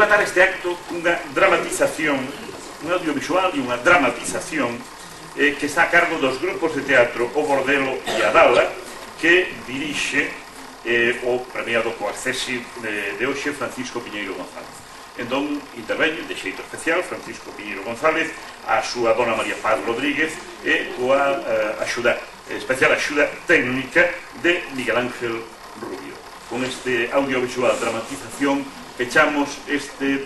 rematar este acto cunha dramatización, un audiovisual e unha dramatización que está a cargo dos grupos de teatro O Bordelo e a Dala, que dirixe o premiado co Accesi de hoxe Francisco Piñeiro González. Entón, interveño de xeito especial Francisco Piñeiro González, a súa dona María Paz Rodríguez e coa especial axuda técnica de Miguel Ángel Rubio. Con este audiovisual dramatización pechamos este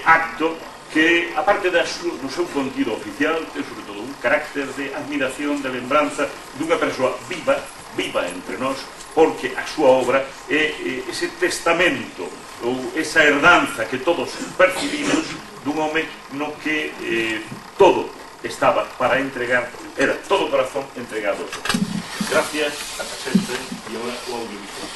acto que, aparte do seu contido oficial, ten sobre todo un carácter de admiración, de lembranza dunha persoa viva entre nós, porque a súa obra é ese testamento ou esa herdanza que todos percibimos dun home no que todo estaba para entregar, era todo corazón entregado. Gracias, ata sempre, e agora o audiovisual.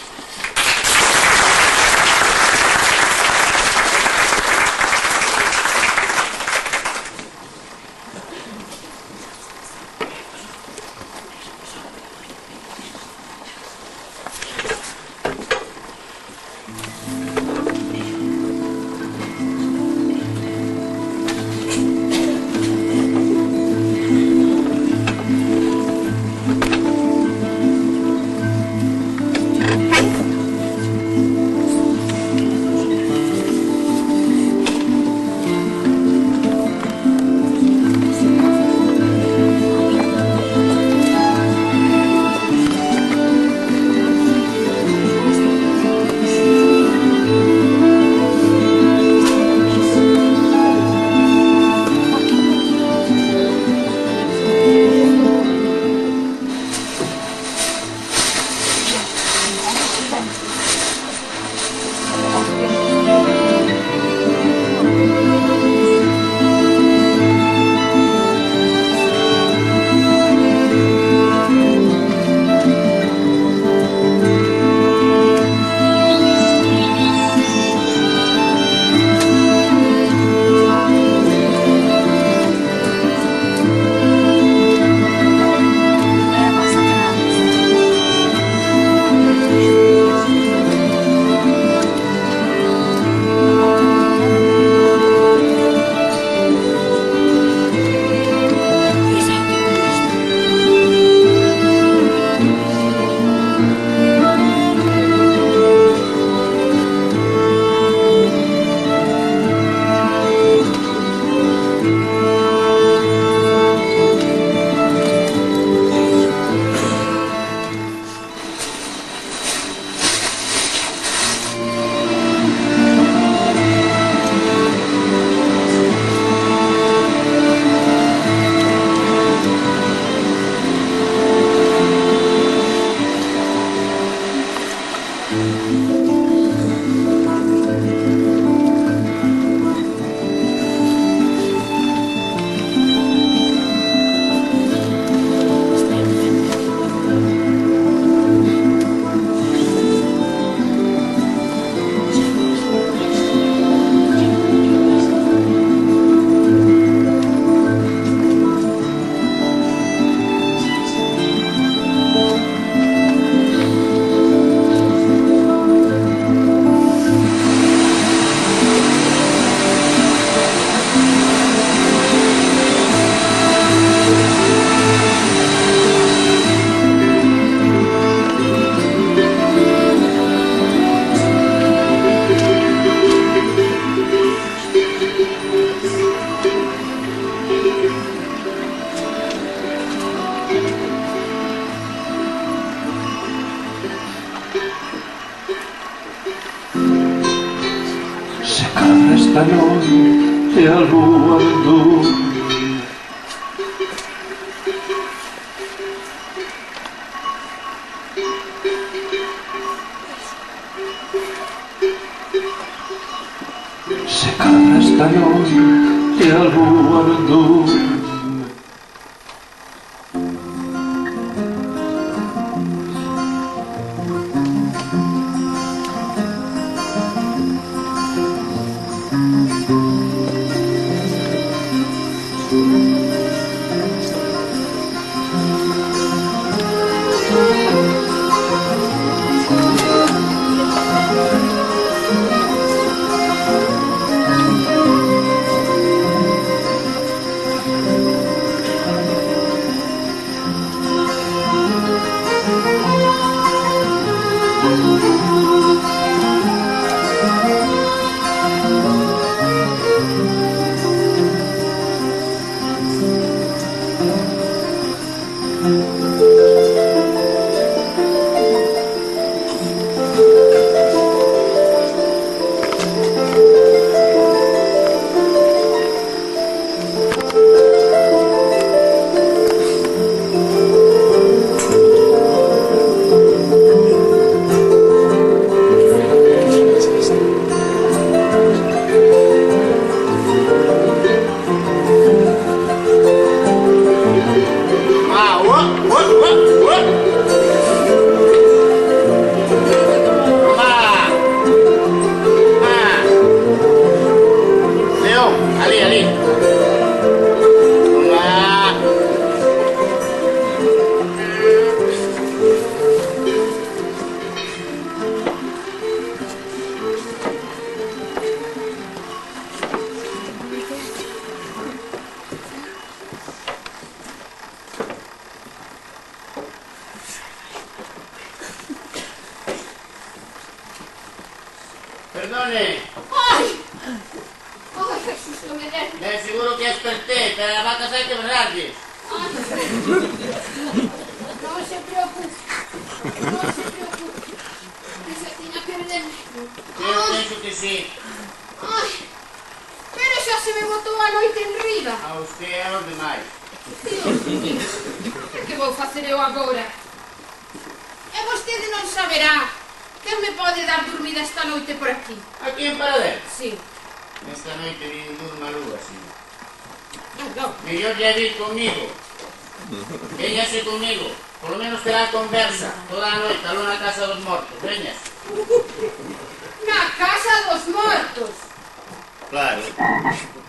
esta noite a lua dorme. Se cada esta noite a lua dorme. ben. Ai! Ai, que susto me den. Ben seguro que despertei, pero a vaca sai que verrarlles. Ai, non se preocupe. Non se preocupe. Esa tiña que venderme. Eu penso que sí. Ai, pero xa se me botou a noite en riba. A usted é os demais. Dios mío, que vou facer eu agora? E vostede non saberá que me pode dar dormida esta noite por aquí. Aquí en Paradel. Sí. Esta noite vi unha lúa, sí. Non. Mellor ya vir comigo. Véñase comigo. Por lo menos terá conversa toda a noite aló na casa dos mortos. Veñas. Na casa dos mortos. Claro,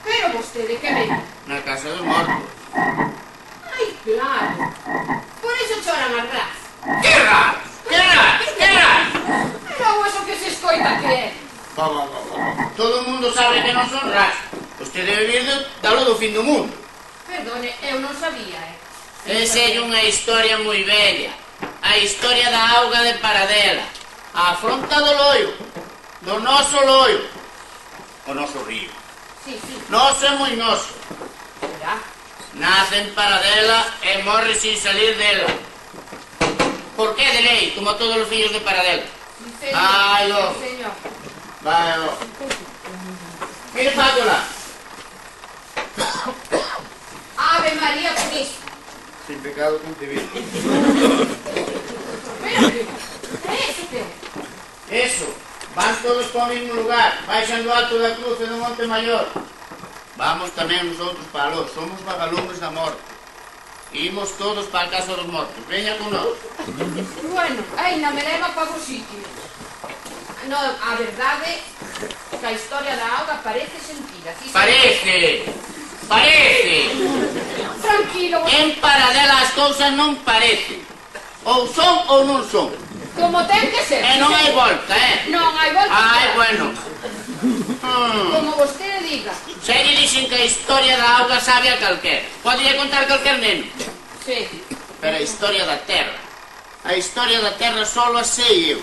Pero vostede que ven? na casa dos mortos. Ai, claro. Por iso choran as ras. Que raro! Que raro! Que raro! Non eso que se escoita que é. Todo o mundo sabe que non son ras. Usted debe vir dalo do fin do mundo. Perdone, eu non sabía, Esa é unha historia moi bella. A historia da auga de Paradela. A afronta do loio. Do noso loio. O noso río. Sí, sí, Noso é moi noso. será. Nace en Paradela e morre sin salir dela. Por que de lei, como todos os fillos de Paradela? Sí, señor. Ai, ó. Sí, señor. Vai, ó. Mire, Fátola. Ave María Purísima. Sin pecado concebido. Pero que... Eso que... Eso. Van todos para o mismo lugar. Baixan do alto da cruz e do Monte Maior. Vamos tamén nosotros para aló. Somos vagalumes da morte. Imos todos para a casa dos mortos. Veña con nós. Bueno, ainda me leva para vos sitios. No, a verdade que a historia da auga parece sentida. Sí, Parece. Parece. Tranquilo, En Paradela as cousas non parecen. Ou son ou non son. como ten que ser. E non hai volta, Non hai volta. Ai, atrás. bueno. Como vostede diga. Se lle dixen que a historia da auga sabe a calquer. Podría contar calquer neno. Sí. Pero a historia da terra. A historia da terra solo a sei eu.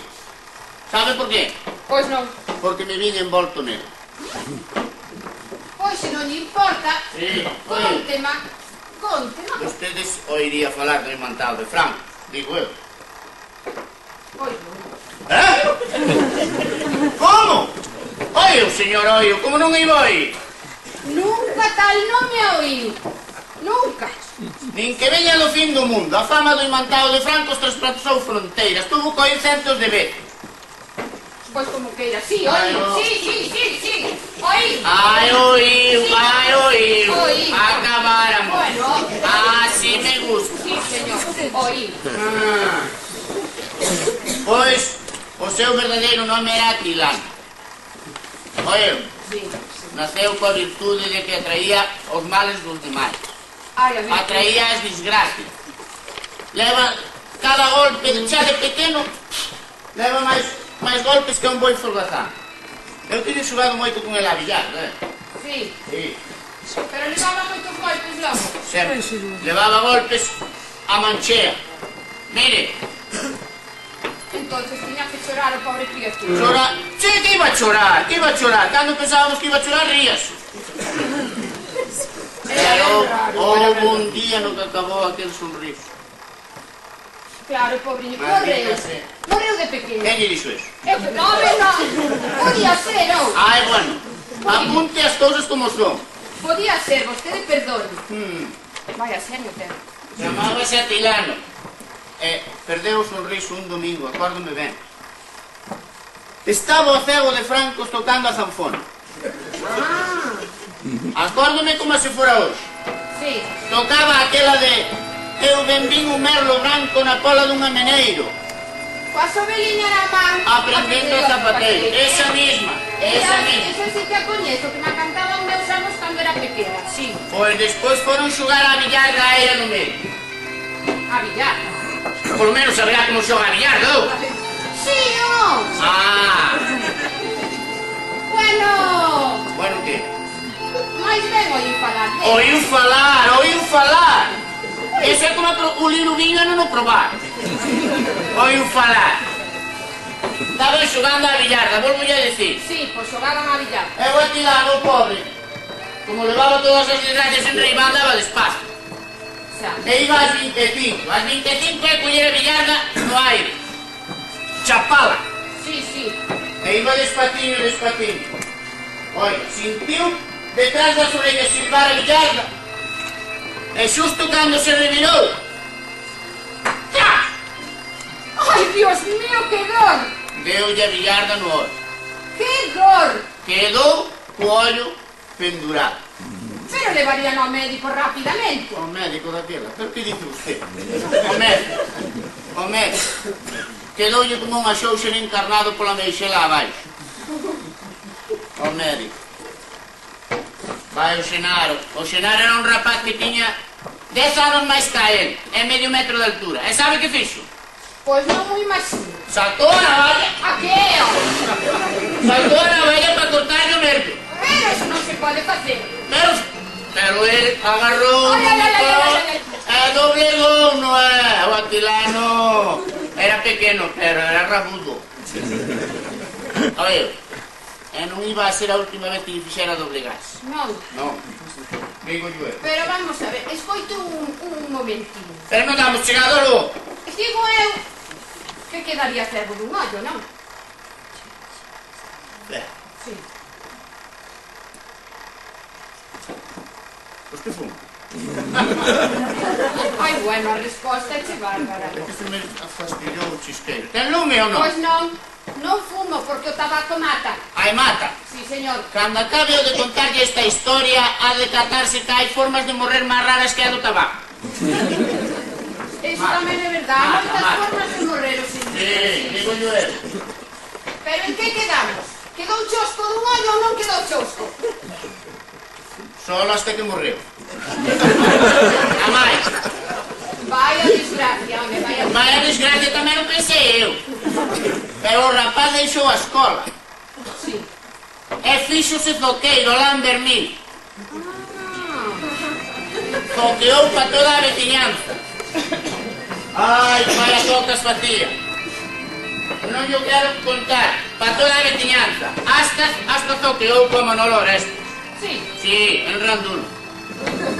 Sabe por qué? Pois non. Porque me vin envolto nela. Pois se non lle importa, Sí, contema. Contema. Ustedes oiría falar do imantado de Franco, digo eu. Pois non. Como? Oio, señor, oio, como non iba a oír? Nunca tal non me oí. Nunca. Nin que veña do fin do mundo. A fama do imantado de Franco traspasou fronteiras. Tuvo que oír centos de veces. Pois como queira. Sí, Ai, oí. no. Sí. Oí. Ai, oíu, ai, oíu. Oí. Acabáramos. Bueno. Así me gusta. Sí, señor. Oí. Pois, o seu verdadeiro nome era Atilano. Oíu, Sí. naceu coa virtude de que atraía os males dos demais. Ai, a ver. Atraía as desgracias. Leva cada golpe, xa de pequeno, leva máis golpes que un boi folgazán. Eu tive xogado moito con el a billar, Sí. Sí, Pero levaba moitos golpes logo. sempre. Levaba golpes a manchea. Mire, Entonces tiña que chorar o pobre criatura. chorar... Sí, que iba a chorar, que iba a chorar. Cando pensábamos que iba a chorar, rías. Era Pero ben raro. houve un día no que acabou aquel sonriso. Claro, pobriño. Maldita Morreu. sea. Morreu de pequeno. Quen lle dixo eso? Non. Podía ser, non. Ai, bueno, apunte as cousas como son. Podía ser, vostede perdone. Vaya, serio, ten. Chamábase Atilano. Perdeu o sorriso un domingo, acórdome ben. Estaba o cego de Francos tocando a zanfona. Acórdome como se fora hoxe. Sí. Tocaba aquela de eu ben vin un merlo branco na cola dun ameneiro, Coa sobeliña na man. aprendendo o zapateiro. Esa misma. Eso sí que a coñezo, que me cantaban meus amos cando era pequena. Sí. Pois despois foron xugar a billar da era no medio. A billar. Por lo menos saberá como xoga a billar, non? Sí, non. Bueno, que? máis ben oí falar de. Oíu falar. Ese é como o lino viño e non o probar. Oíu falar. Estaban xogando a billarda, volvo a decir. Sí, pois xogaban a billar. E o Atilano, o pobre, como levaba todas as desgracias en riba, andaba despacio. Xa. E iba ás 25. Ás 25 é coller a billarda no aire. Chapala. Sí, sí. E iba despatiño, despatiño. Oiga, sentiu detrás das orellas silbar a billarda. E xusto cando se revirou. ¡Ya! Ai, Dios mío, que dor! Deulle a billarda no ollo. Que dor! Quedou co ollo pendurado. Pero levarían ao médico rapidamente. O médico daquela. Pero que dice usted? O médico. O médico. Quedoulle como unha xouxen encarnado pola meixela abaixo. O médico. Vai o Xenaro. O Xenaro era un rapaz que tiña 10 anos máis que él, e medio metro de altura. E sabe que fixo? Pois non mo imagino. Saltou a navalla. A que? Saltou a navalla para cortarlle o nervio. Pero eso non se pode facer. Pero él agarrou Ai, ai, ai, ai, ai, ai. e doblegou, non é? O Atilano era pequeno, pero era rabudo. Oye, e non iba a ser a última vez que lle fixera doblegarse. Non. Non, digo yo. Pero vamos a ver, escoito un momentino. Pero non damos chegado logo. Digo eu que quedaría cego dun ollo, non? Sí. Pois que fun? Ai, bueno, a resposta é che bárbara. É que se me fastidiou o chisqueiro. Ten lume ou non? Pois non, non fumo porque o tabaco mata. Ai, mata. Sí, señor. Cando acabe o de contarlle esta historia, ha de tratarse que hai formas de morrer máis raras que a do tabaco. Eso Mata. tamén é verdade. Mata, Moitas mata. formas de morrer os indios. Sí, digo yo eu. Pero en que quedamos? Quedou chosco dun ollo ou non quedou chosco? Solo hasta que morreu. A máis. Vai a desgracia, home, vai a Vai a desgracia tamén non pensei eu. Pero o rapaz deixou a escola. Sí. E fíxose zoqueiro lá en Bermín. Zoqueou pa toda a veciñanza. Ai, vaya tocas facía. Non yo quero contar. Pa toda a veciñanza. Hasta zoqueou co Manolo Oreste. Sí. Sí, en Randuno.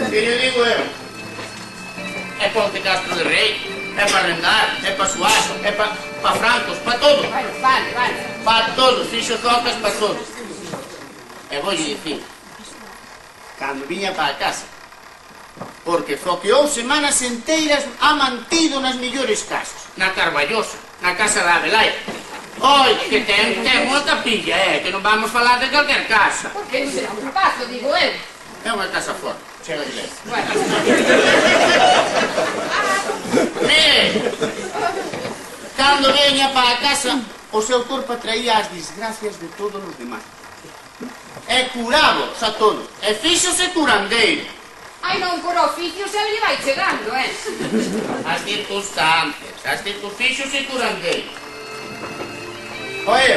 Que lle digo eu? É Ponte Castro de Rei, é para Rendar, é para Suazo, é para Francos, para todo. Vale. Para todos, fixo zocas para todos. E voulle dicir, cando viña para a casa, porque zoqueou semanas enteiras a mantido nas millores casas. Na Carballosa, na casa da Abelai. Oi, que ten unha capilla, que non vamos falar de calquer casa. Porque será un rapazo, digo eu. É unha casa forte, chega de leite. Bueno. Mire, cando veña para a casa, o seu corpo atraía as desgracias de todos os demais. E curábos a todos. E fíxose curandeiro. Ai, non por oficio se lle vai chegando, As circunstancias, fíxose curandeiro. Oe,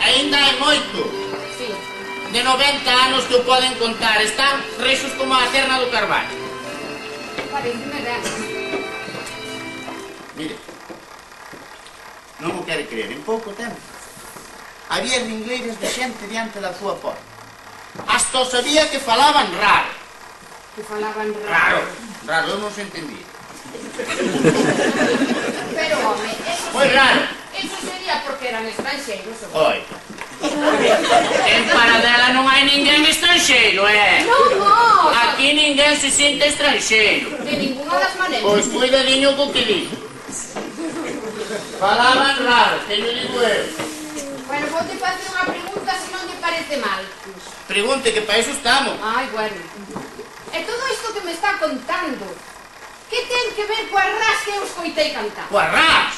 ainda hai moito Sí. de 90 anos que o poden contar. Están rexos como a Cerna do Carballo. Pareceme ben. Mire, non o quere creer, en pouco tempo había ringleiras de xente diante da súa porta. Hasta o sabía que falaban raro. Que falaban Raro, eu non se entendía. Pero, home, Foi raro. eso sería porque eran estranxeiros. Oi, en Paradela non hai ninguén estranxeiro, Non, Aquí ninguén se sinte estranxeiro. de ninguna das maneiras. Pois cuidadiño co que digo. Falaban raro, que yo digo eu. Bueno, vou te facer unha pregunta se non lle parece mal. Pregunte, que para iso estamos. Ai, bueno. E todo isto que me está contando, que ten que ver coa ras que eu escoitei cantar? Coa ras.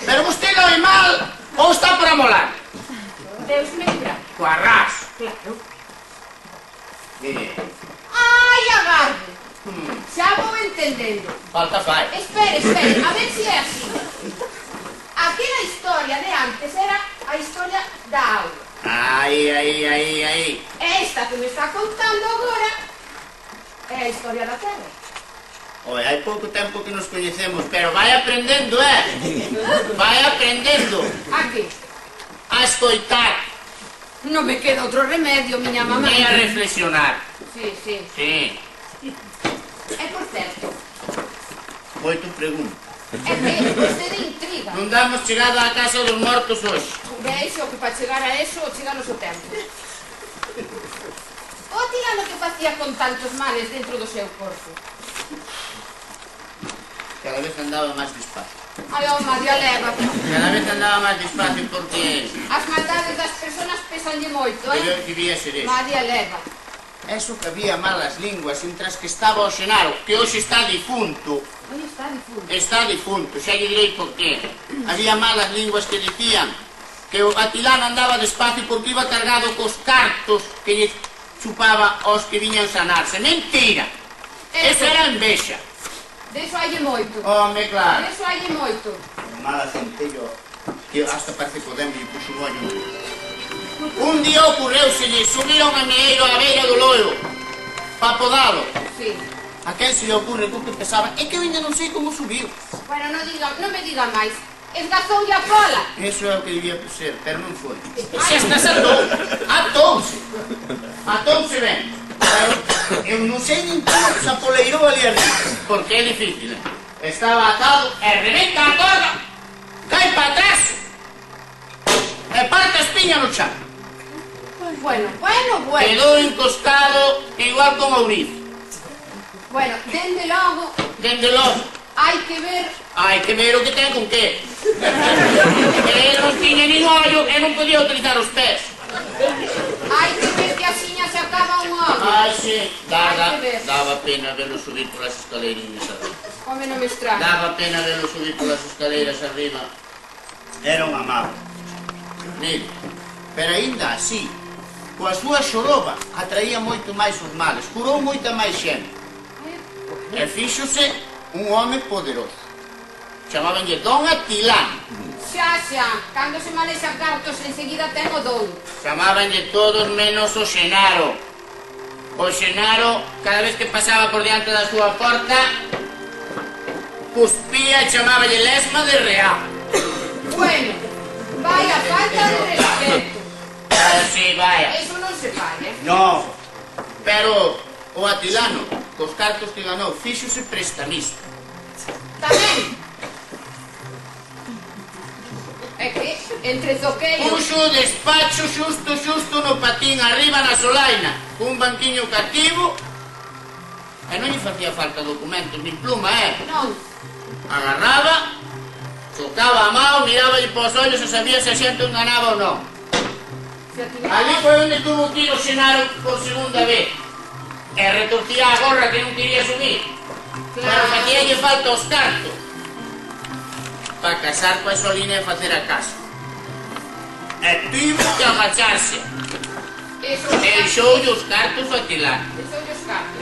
Pero vostede oi mal ou está por amolar? Deus me libra. Coa ras. Claro. Mire, Ai, agarde. Xa vou entendendo. falta fai. Espere, a ver se é así. Aquela historia de antes era a historia da auga. Aí. Esta que me está contando agora é a historia da terra. Oi, hai pouco tempo que nos coñecemos, pero vai aprendendo, vai aprendendo A que? a escoitar Non me queda outro remedio, miña mamá. e a reflexionar. Sí, sí. Sí, E por certo, foi tu pregunta. é que vostede intriga. Non damos chegado á casa dos mortos hoxe. Veixo que para chegar a eso chegamos o tempo. O tirano que facía con tantos males dentro do seu corpo. Cada vez andaba máis despacio. Ai, oh, María, leva. Cada vez andaba máis despacio porque As maldades das personas pesanlle moito, debía ser eso. María, leva. Eso que había malas linguas, entras que estaba o Xenaro, que hoxe está difunto. Onde está difunto? Está difunto, xa lle direi por qué. Había malas linguas que dicían que o Atilano andaba despacio porque iba cargado cos cartos que lle chupaba aos que viñan sanarse. Mentira! Eso era envexa. Deso halle moito. Home, claro. Deso halle moito. Mala centello, que hasta parece que o demo lle puxo un ollo. Un día ocurreuselle subir a un amieiro á beira do loio pa podalo. Sí. A quen se lle ocurre con que pesaba? É que eu ainda non sei como subiu. Bueno, non me diga máis. Esgazoulle a cola. Eso é o que debía ser, pero non foi. Se estás atouse ben. Pero eu non sei nin como se apoleirou ali arriba, porque é difícil, Estaba atado e rebenta a corda, cai para atrás e parte a espiña no chan. Bueno. Quedou encostado igual como ouriz. Bueno, dende logo, hai que ver o que ten con que. Ele non tiña nin ollo e non podía utilizar os pés. Hai que ver que asiña se acaba un home. Ai, sí, Hai que ver. daba pena verlo subir polas escaleirinhas arriba. Home, non me extraña. Daba pena verlo subir polas escaleiras arriba. Era un amado. Mire, pero aínda así, coa súa xoroba atraía moito máis os males, curou moita máis xente. E fíxose un home poderoso. Chamabanlle Don Atilano. Xa, cando se manexa cartos enseguida ten o don. Chamabanlle todos menos o Xenaro. O Xenaro, cada vez que pasaba por diante da súa porta, cuspía e chamabanlle lesma de real. Bueno, vaya falta de respeto. Sí, vaya. Eso non se fai, No, pero o Atilano, cos cartos que ganou, fíxose prestamista. Tamén. É que, entre zoqueiros... Puxo o despacho xusto no patín, arriba na solaina, cun banquiño cativo, e non lle facía falta documentos, nin pluma, Non. Agarraba, tocaba a mão, miraba pos ollos e sabía se a xente enganaba ou non. Ali foi onde tuvo que ir o Xenaro por segunda vez. E retorcía a gorra que non quería subir. Pero facíalle falta os cartos para casar coa Solina e facer a casa. E tivo que agacharse. Deixoulle os cartos ao Atilano.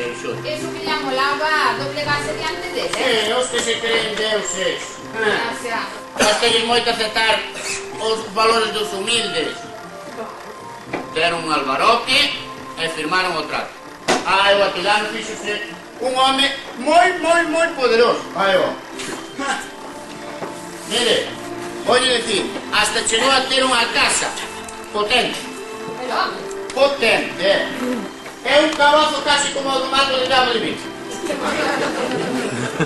Deixoulle. Eso que lle amolaba doblegarse diante dele. Os que se creen deuses. Xa. Gastelles moito aceptar os valores dos humildes. Deron un albaroque e firmaron o trato. O Atilano fíxose un home moi poderoso. Mire, voy decir, hasta chegou a ter unha casa potente. Potente, É un cabazo casi como o do mato de Gabo de Vic.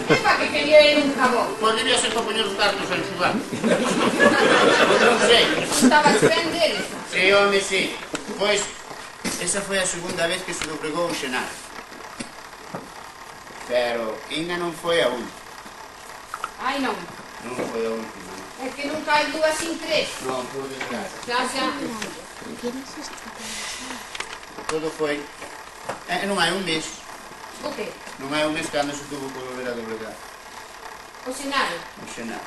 Que pa que quería ir un cabón? Pois debía ser para poñer os cartos en xugar. Non sei. Estabas ben deles. Sí, home, sí. Pois, esa foi a segunda vez que se lo pregou un Xenaro. Pero ainda non foi a última. Ai, non. Non foi a última. É que nunca hai dúas sin tres. Non, por desgracia. Xa. Todo foi... non hai un mes. O que? Non hai un mes cando se tuvo que volver a doblegar. O Xenaro. O Xenaro.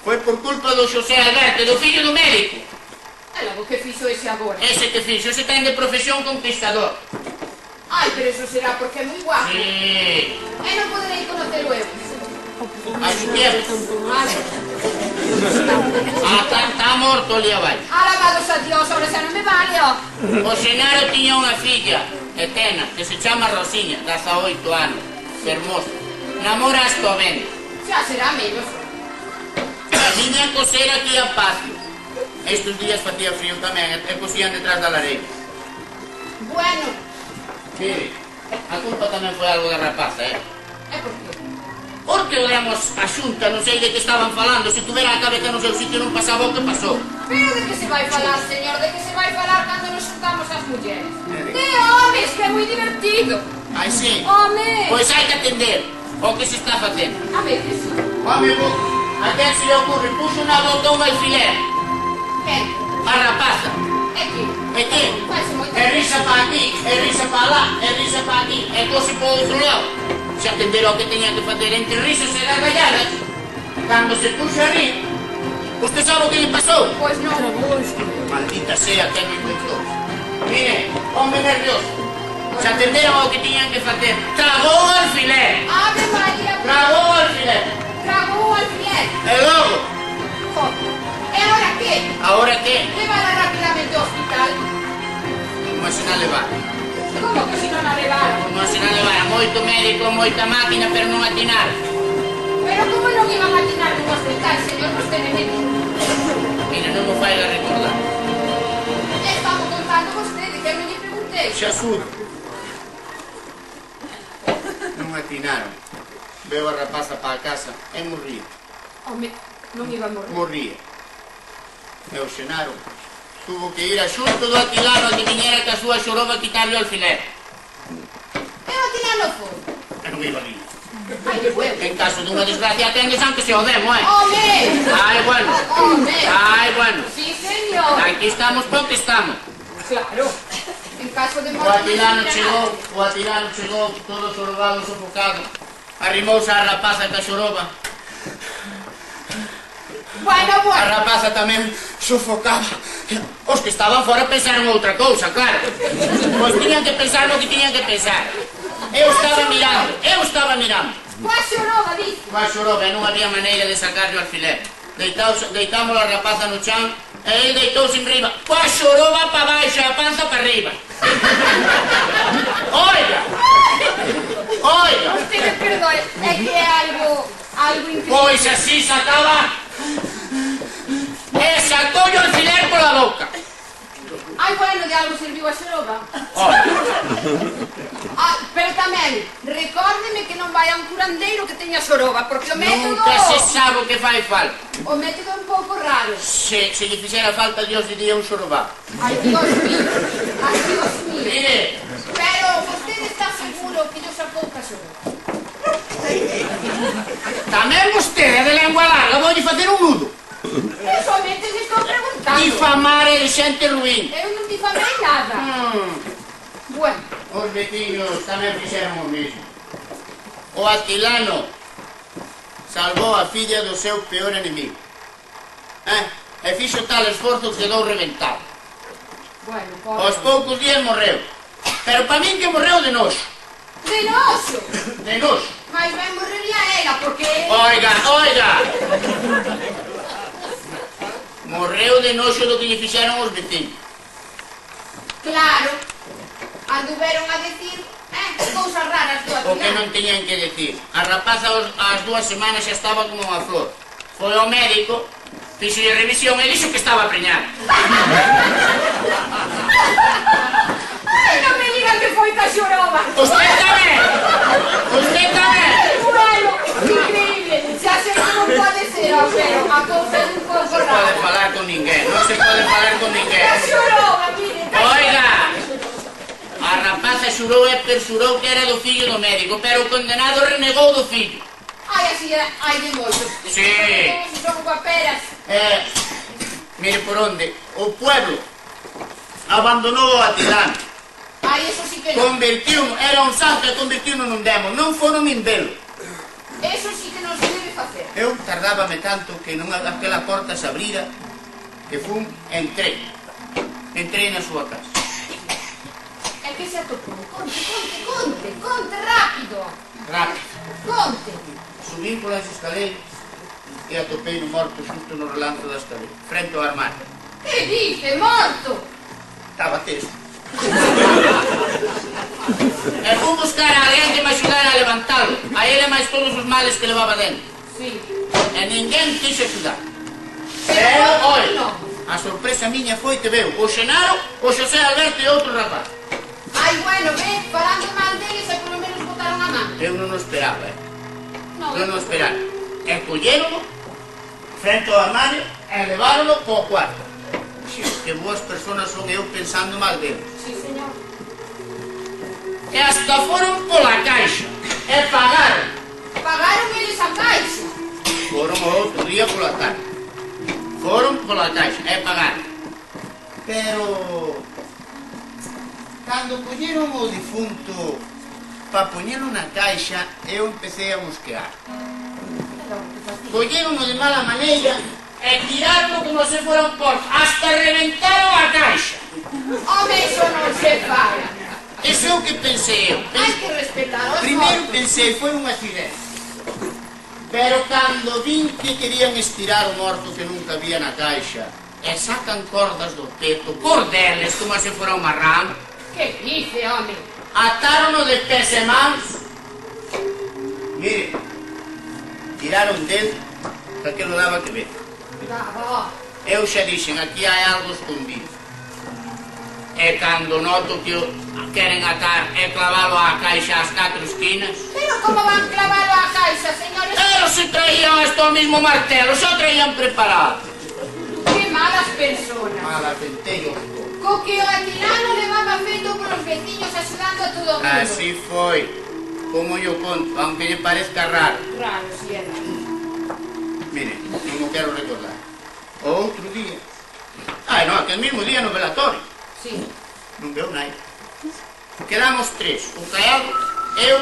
Foi por culpa do Xosé Alberto, do fillo do médico. E logo que fixo ese agora? Ese que fixo, ese ten de profesión conquistador. Ai, pero eso será porque é moi guapo. Sí. E non poderei conocer o eu. Acho que é. Está morto ali abaixo. Alabados a Dios, ahora xa non me vale, ó. O Xenaro tiña unha filla, Etena, que se chama Rosiña, de 18 anos. fermoso. Namoraste o ben. Xa será menos. A miña cosera aquí a patio. Estes días facía frío tamén e cosían detrás da lareira. Bueno, Mire, a culpa tamén foi algo da rapaza, é por qué? Porque éramos a xunta, non sei de que estaban falando. Se tuvera a cabeza no seu sitio non pasaba o que pasou. Pero de que se vai falar, señor? De que se vai falar cando nos juntamos as mulleres? De homes, que é moi divertido. Ai, sí? Home! Pois hai que atender o que se está facendo. A veces. Home, a quen se le ocurre? Puxo na boca un alfiler. Quen? A rapaza. É que? E que? Faise moito. É risa para aquí, é risa para lá, é risa para aquí, é cose para outro lado. Se atender ao que teña que facer entre risas e gargalladas, cando se puxo a rir, usted sabe o que lle pasou? Pois non. Maldita sea que me inventou. Mire, home nervioso. Se atenderon ao que tiñan que facer. Tragou o alfiler. Ave María. Tragou o alfiler. Tragou o alfiler. E logo, Jo. E agora que? agora que? Levala rapidamente ao hospital. Como se non levar? Como que se non a levar? Como se non levar? Moito médico, moita máquina, pero non atinar. Pero como non iban a atinar nun hospital, señor? Nos ten médico. Mira, non me fai a recordar. Estamos contando vostede, que eu non lle preguntei. Xa sudo. Non atinaron. Veo a rapaza para a casa e morría. Home, non iba a morrer. Morría. E o Xenaro tuvo que ir a xunto do atilano a que viñera que a súa xoroba quitarle o alfiler. E o atinalo foi. E non iba ali. Ai, que bueno. En caso dunha desgracia atendes aunque se o demo, Home! Ai, bueno. Home! Ai, bueno. Sí, señor. Aquí estamos porque estamos. Claro. En caso de O morte... atilano chegou, todo xorobado, sofocado. Arrimouse a rapaza que a xoroba. Bueno, A bueno. rapaza tamén sofocaba. Os que estaban fora pensaron outra cousa, claro. Pois tiñan que pensar no que tiñan que pensar. Eu estaba mirando. Coa xoroba, dice. Coa xoroba e non había maneira de sacarle o alfiler. Deitámoslo a rapaza no chan e ele deitouse en riba. Coa xoroba pa baixo e a panza pa arriba. Oiga! Oiga! Usted me perdoe, é que é algo increíble. Pois así sacaba e sacoulle o alfiler pola boca. Ai, bueno, de algo serviu a xoroba. Oiga! Pero tamén, recórdeme que non vai a un curandeiro que teña xoroba, porque o método... Nunca se sabe o que fai falta. O método é un pouco raro. Se lle fixera falta, Dios diría un xorobá. Ai, Dios mío. Ai, Dios mío. Mire, Pero, vostede está seguro que yo sacou ca xoroba? tamén vostede de lengua larga voulle facer un nudo. Eu somente lle estou preguntando. Difamar é de xente ruín. Eu non difamei nada. Bueno, Os veciños tamén fixeron o mismo. O atilano salvou a filla do seu peor enemigo. E fixo tal esforzo que quedou reventado. bueno, Aos pobre. poucos días morreu. Pero pa min que morreu de noxo. De noxo. De noxo. Mas ben morrería ela, porque... Oiga, oiga. Morreu de noxo do que lle fixeron os veciños. Claro, anduveron a decir, cousas raras do O que non atilano. teñan que decir. A rapaza ás 2 semanas xa estaba como unha flor. Foi ao médico, fixolle revisión e dixo que estaba preñada. Ai, non me digan que foi ca xoroba. Usted tamén! Usted tamén! Bueno, increíble. Xa sei que non pode ser, pero a cousa é un pouco Non se pode rara. falar con ninguén, non se pode falar con ninguén. Ca xoroba, mire, ca Oiga! A rapaza xurou e perxurou que era do fillo do médico, pero o condenado renegou do fillo. Ai, así, hai de moitos. Sí. Son guaperas. Mire por onde, o pueblo abandonou o atilano. Ai, eso sí que non. Era un santo e convertiuno nun demo, non foron nin velo. Eso sí que non se debe facer. Eu tardábame tanto que non aquela porta se abrira que fun, entrei na súa casa. É que se atopou. Conte rápido. Rápido. Conte. Subín polas escaleiras e atopei no morto xusto no relanzo da escalera, frente ao armario. Que dice, morto? Estaba teso. E fun buscar a alguén que me axudara a levantalo. a ele máis todos os males que levaba dentro. Sí. E ninguén quixo axudar. Pero Pero, outro oi, non. a sorpresa miña foi que veu o Xenaro, o Xosé Alberto e outro rapaz. Ai, bueno, ve, falando mal deles e polo menos botaron a man. Eu non o esperaba, Non. non o esperaba. E collérono frente ao armario e levárono co cuarto. Xio, que boas personas son eu pensando mal deles. Sí, señor. E hasta foron pola caixa e pagaron. Pagaron eles a caixa. Foron o outro día pola tarde. Foron pola caixa e pagaron. Pero cando colleron o difunto para poñelo na caixa, eu empecé a mosquear. Colleron de mala maneira e tiraron como se fora un porco. Hasta reventaron a caixa. Home, iso non se fala. Iso é o que pensei eu. Hai que respetar os Primeiro mortos. pensei, foi un accidente. Pero cando vin que querían estirar o morto que nunca había na caixa e sacan cordas do peto, cordeles, como se fora un marrán, Que dice, home? atárono de pés e mans. Mire, tiraron del, que aquilo daba que ver. Daba. Eu xa dixen, aquí hai algo escondido. E cando noto que o queren atar e clavalo á caixa ás 4 esquinas, Pero como van clavalo a caixa, señores? pero se traían hasta o mismo martelo, xa o traían preparado. Que malas personas. Mala centello. Co que o atirano levaba feito polos veciños axudando a todo o mundo. Así foi, como yo conto, aunque lle parezca raro. Raro, si é raro. Mire, non o quero recordar. O outro día, non, aquel mismo día no velatorio, Sí. non veu nai. Quedamos tres, o Caelo, eu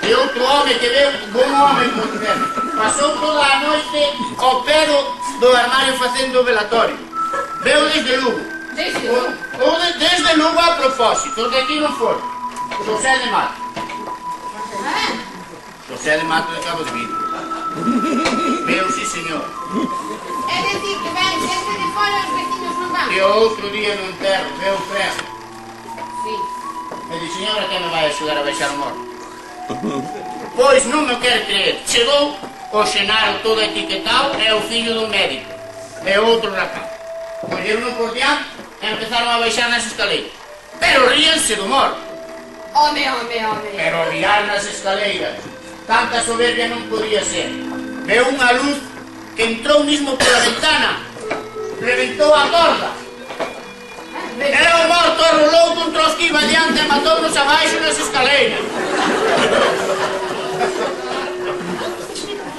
e outro home que veu, bom home moderno. Pasou toda a noite ao pé do armario facendo o velatorio. Veu desde Lugo. Desde logo. Desde Lugo a propósito, os de aquí non foron. José de Mato. José de Mato de Cabo de Vido. Veu, sí, señor. É decir, que ven xente de fora os veciños non van. E o outro día no enterro, veu Fresa. Sí. Me di, señora, que me vai axudar a baixar o morto? Pois non me quer creer. Chegou o Xenaro todo etiquetado e o fillo do médico. E o outro rapaz. Colleron por diante e empezaron a baixar nas escaleiras. Pero ríanse do morto. Home. Pero virar nas escaleiras, tanta soberbia non podía ser. Veu unha luz que entrou mismo pola ventana, reventou a corda. E o morto rolou contra os que iba diante e matou-nos abaixo nas escaleiras.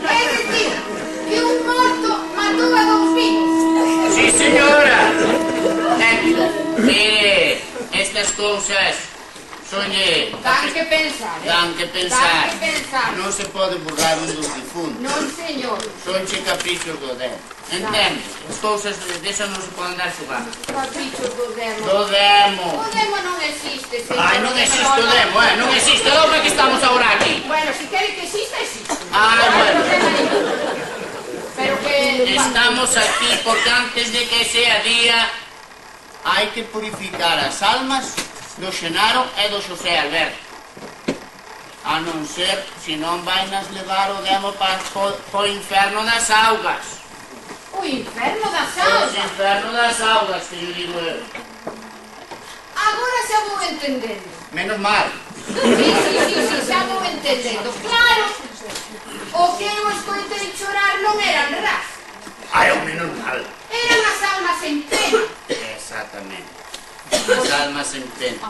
É decir, que un morto matou a dous vivos. Sí, señora. Mire, estas cousas soñe. Dan que pensar, Dan que pensar. Dan que pensar. Non se pode burlar un dos difuntos. Non, señor. Sonche caprichos do demo. Entende? As cousas desas non se poden dar xogando. Caprichos do demo. Do demo. O demo non existe, señor. Ai, non existe o demo, non existe. Do que estamos agora aquí. Bueno, si quere que exista, existe. Ai, bueno. Pero que... Estamos aquí porque antes de que sea día hai que purificar as almas do Xenaro e do Xosé Alberto. A non ser, se non vai nas levar o demo para o inferno das augas. O inferno das O augas. inferno das augas, que yo digo eu. Agora xa vou entendendo. Menos mal. Sí, xa vou entendendo. Claro, o que eu escoitei chorar non eran ras. Ai, o menos mal. Eran as almas en pena. Exactamente. As almas en pena.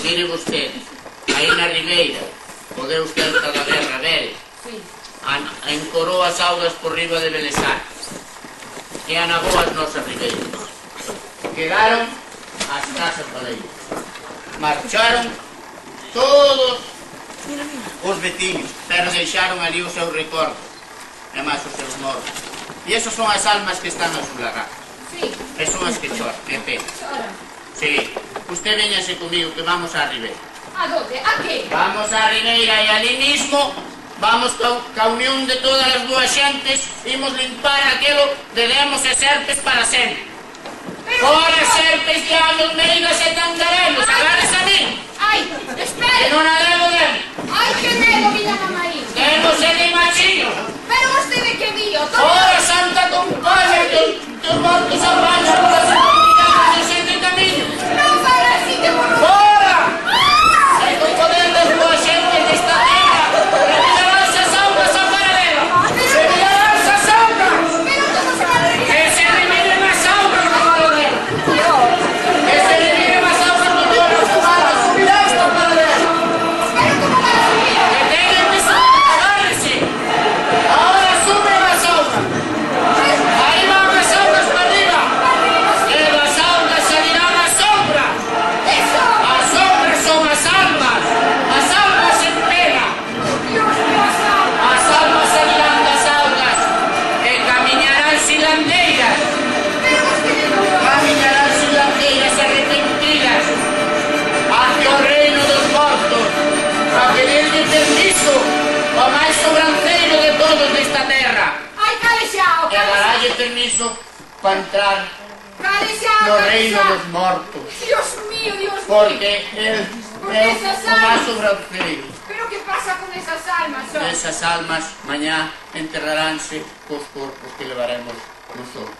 Mire vostede, aí na Ribeira, o Deus Celta da Guerra Vélez, Sí. encorou as augas por riba de Belesar e anagou as nosas ribeiras. Quedaron as casas baleiras. Marcharon todos os veciños, pero deixaron ali o seu recordo e máis os seus mortos. E esas son as almas que están a sulagar. Sí, E son as que choran, é pena. choran. Sí, usted véñase comigo que vamos á Ribeira. A donde? A que? Vamos á Ribeira e ali mismo vamos ca unión de todas as boas xentes, imos limpar aquilo de demos e serpes para sempre. Fora serpes de años, meigas e tangarenos, agarres a mí, Ai, que espere. non a demo demo. Ai, Ai, que medo, miña mamaí. Temos de machino. Pero vostede que vío, Ora, Santa Compaña, que os mortos apañan por as comunidades de sete camiños. non fará así que por Fora! Hai con poder das boas xentes desta terra. Revilaránse as augas a paralela. Revilaránse as augas. Pero como se va a reír? Que se reviren as augas a paralela. Que se reviren as augas do Dios humanas. Subirá esta paralela. Pero como va a subir? Que teñen que subir. Agárrense. Ahora suben as augas. Aí van as augas para arriba. E das augas salirán as sombras. Eso! As sombras son as almas en pena. Dios mío, salva! As almas salirán das augas e camiñarán silandeiras. Pero vostede non lo... Camiñarán silandeiras arrepentidas hacia o reino dos mortos a pedirle permiso ao máis sobranceiro de todos desta terra. Ai, cale xao, E daralle permiso para entrar cale xao, no cale reino xao. dos mortos. Dios mío, Dios mío. Porque él é o máis sobranceiro. Pero que pasa con esas almas, son? Esas almas mañá enterraránse cos corpos que levaremos nosotros.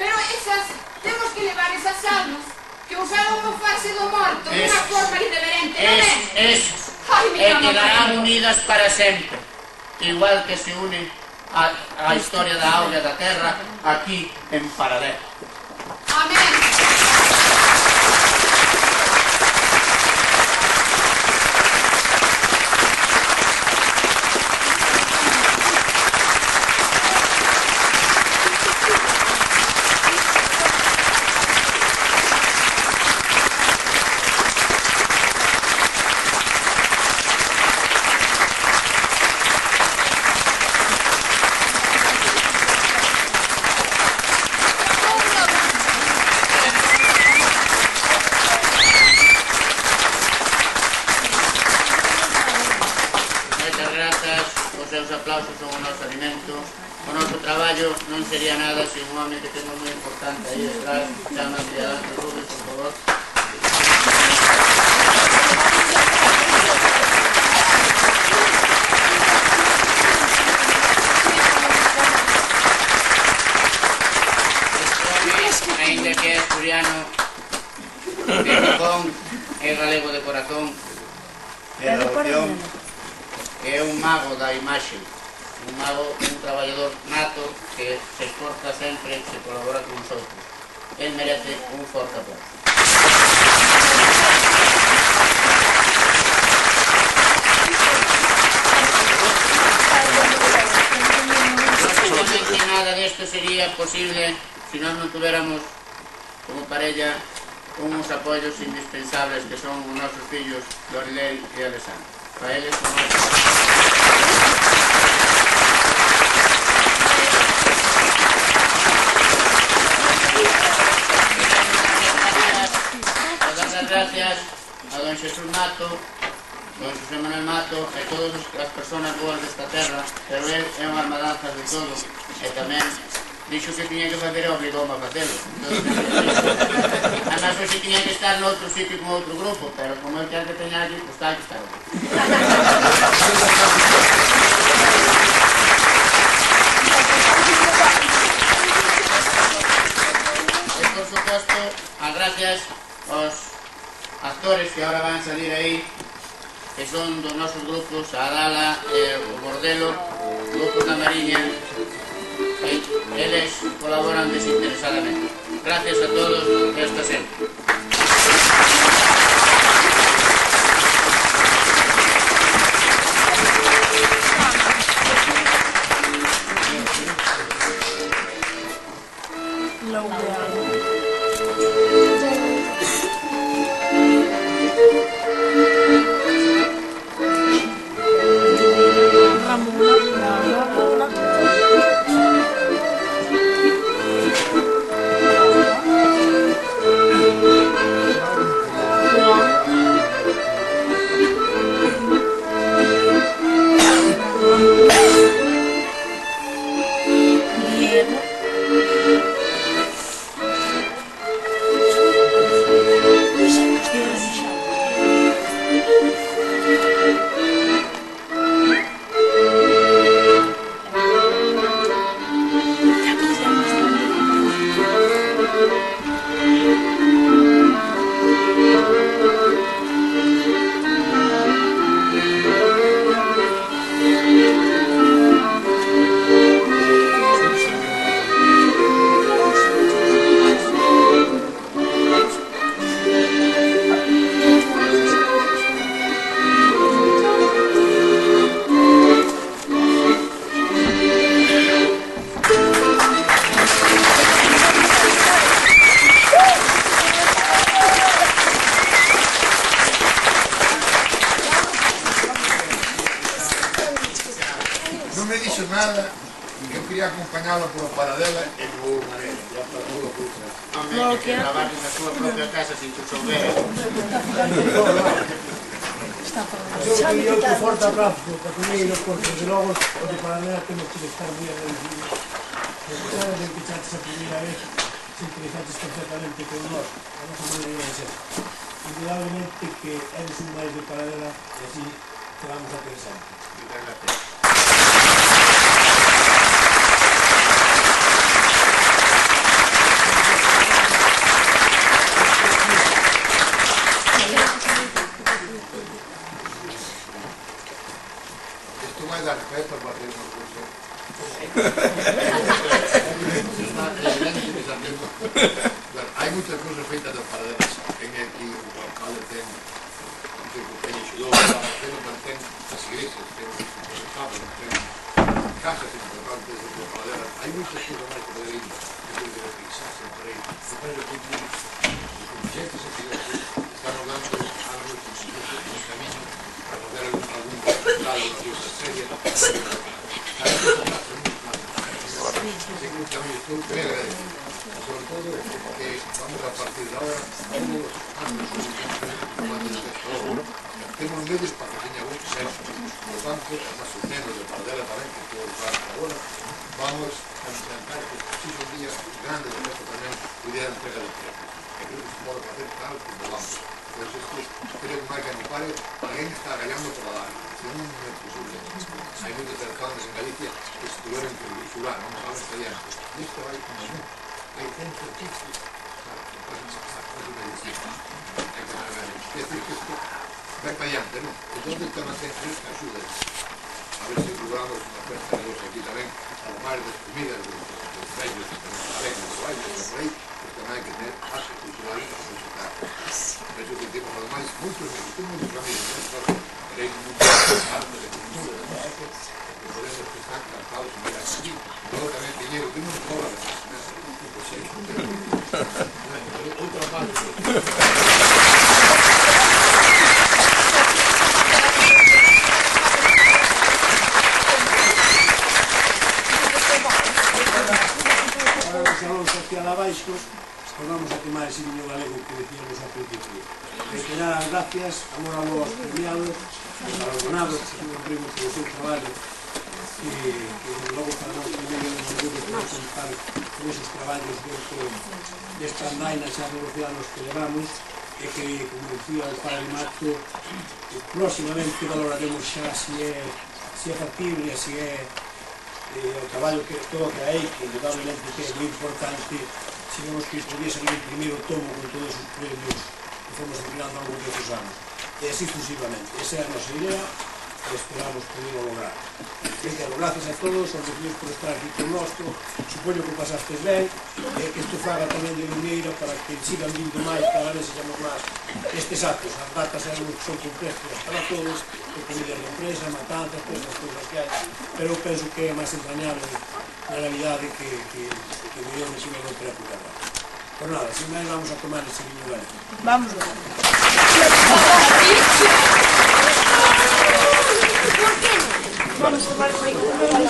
Pero esas... Temos que levar esas almas que usaron o fase do morto de unha forma irreverente, non é? Esas. Ai, E miña quedarán mamá. unidas para sempre. Igual que se une a historia da auga da terra aquí en paralelo. Amén. Moitas grazas, os seus aplausos son o noso alimento. O noso traballo non sería nada se un home que temos moi importante aí detrás, chamase Adán Rubens, por favor. Este home, ainda que é asturiano, de cojón, é galego de corazón, de devoción, é un mago da imaxe, un mago, un traballador nato que se esforza sempre, se colabora con nosotros. Él merece un forte aplauso. Lógicamente nada de esto sería posible si nós non tuviéramos como parella uns apoios indispensables que son os nosos fillos Lorilei e Alessandro. Para eles, o dar as gracias a don Xesús Mato, don Xosé Manuel Mato e todas as persoas boas desta terra, pero él é unha armadanza de todo e tamén dixo que tiña que facer e obligou a facelo. Además, hoxe tiña que estar noutro sitio con outro grupo, pero como eu quero que teña aquí, pues está que está. E, por suposto, as gracias aos actores que ahora van a salir aí, que son dos nosos grupos, a Adala e o Bordelo, grupos da Mariña. Eles colaboran desinteresadamente. Gracias a todos e hasta sempre. nada, eu quería acompañala por paradela e vou maneira. Home, que traballes na súa propia casa sin que o soubera. Eu quería outro forte abrazo para comigo, porque de logo o de paradela temos que estar moi agradecidos. Porque sabes de que chates a primeira vez, sincronizaches perfectamente con nós, a nosa maneira de ser. Indudablemente que eres un máis de paradela e así te vamos a pensar. Muchas gracias. Isto vai dar festa para ter unha cousa. Hai moitas cousas feitas das paradelas. Ten aquí o alcalde, ten axudou a mantén as iglesias, ten os estados, ten casas importantes de paradelas. Hai moitas cousas máis que poder ir, que poder ir a fixarse por aí. Pero que xentes aquí están dando a nosos un camiño para poder algún resultado, unha cousa seria. Estou moi agradecido, sobre todo que vamos a partir de ahora todos os anos temos medios para que teña vos sempre, por tanto, además os nenos de Paradela tamén, que todos van agora, vamos a intentar que si un día grande de festa tamén pudiera entrega de premios, que creo que se pode facer tal como vamos. Pero isto, creo que máis que non pare, alguén está agallando por la dar, se non é posible. Hai moitos cercanos en Galicia que estuveron que visular, non saben expedientes. E isto vai como non. Hai centro fixo para que poden pasar por unha disciplina. Hai que navegar. É dicir, que isto vai para allante, non? Entón, tamén ten que axuda. A ver se logramos unha festa de dos aquí tamén, ao mar das comidas, dos vellos, que non saben, dos bailes, por aí, porque tamén hai que ter base cultural para presentar. Por eso que temos, ademais, moitos amigos, queréis moitas artes de cultura, de música, que podemos que están cantados en ver aquí. Luego tamén Piñero, temos un cobra de más, outra parte. Ahora que vamos aquí a abaixo, vamos a tomar ese viño galego que decíamos ao principio. Reiterar as gracias, amor a vos premiados, a los donados, que son primo polo seu traballo, que logo para nós primeiro nos orgullo de contar con esos traballos dentro desta andaina xa de 12 anos que levamos e que, como decía o padre Mato, próximamente valoraremos xa se é factible, se é o traballo que todo que hai, que indudablemente que é moi importante, se vemos que pudiese salir o primeiro tomo con todos os premios que fomos empleando ao longo destes anos. E así exclusivamente. Esa é a nosa idea e esperamos poder lograr. Gracias a todos, aos vecinos por estar aquí connosco. Supoño que pasastes ben e que isto faga tamén de lumeira para que sigan vindo máis, cada vez sejamos máis estes actos. As datas son complejas para todos, de comidas de empresa, matanzas, todas as cousas que hai, pero eu penso que é máis entrañable na realidade que mellor me siga non terá que cargar. Por nada, sin máis vamos a tomar ese viño galego. Vamos. Vamos a tomar